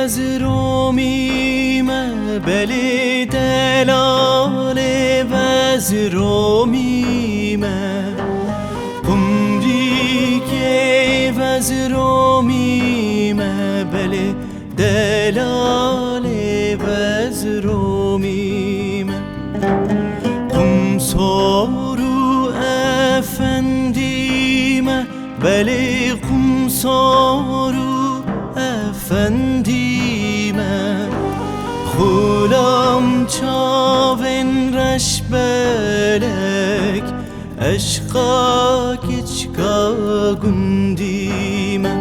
از رومیمه بلی دلال وز رومیمه قمری که وز رومیمه بلی دلال وز رومیمه قم سارو افندیمه بلی قم سارو افندیمه خولم چاوین رش بلک عشقا کچکا گندیمه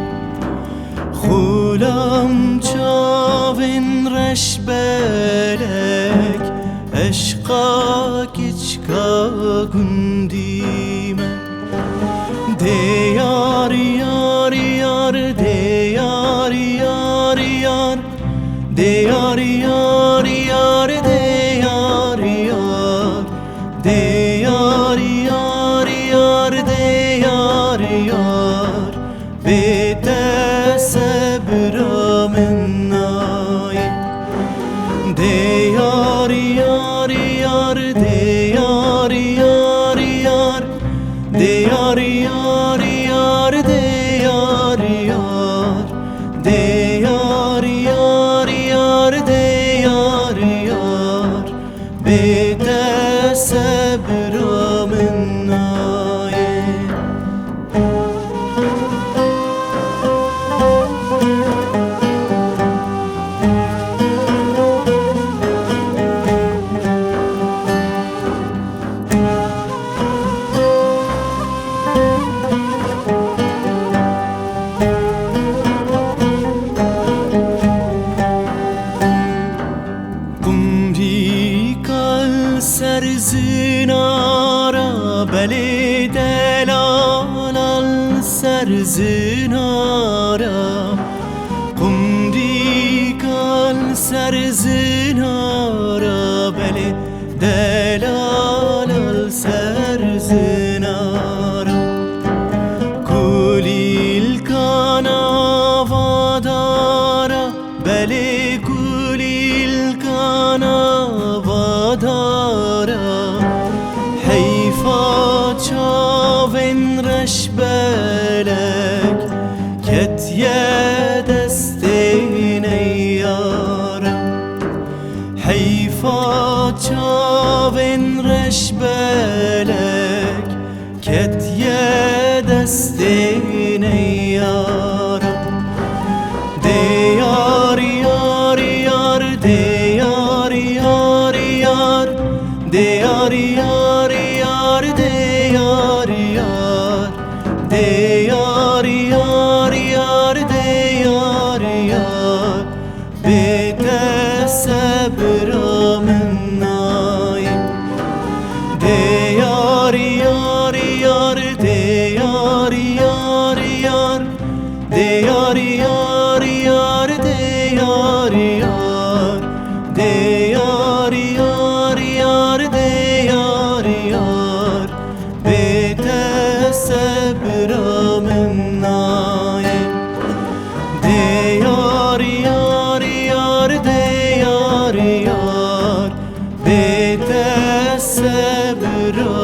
خولم چاوین رش بلک عشقا کچکا گندیمه دیار یار یار دیار یار یار دیار یار یار دیار یار دیار یار یار دیار یار بیت صبر من نای دیار یار یار دیار یار یار دیار یار یار دیار یار دیار یار یار دیار یار بیت صبر من نای سر زنارا بلی دلال سر زنارا قمری کال سر زنارا بلی دلال سر زنارا کولیل کانا وادارا بلی کولیل کانا وادارا حیفا چاوین رش بلک کت یه دستین یارم حیفا چاوین رش بلک کت یه دستین یارم دیار یار یار دیار یار یار دیار یار یار دیار یار دیار یار یار دیار یار بیت صبر من نای دیار یار یار دیار یار یار دیار یار یار دیار یار دیار یار یار دیار یار بیت صبر من نای دیار یار یار دیار یار بیت صبر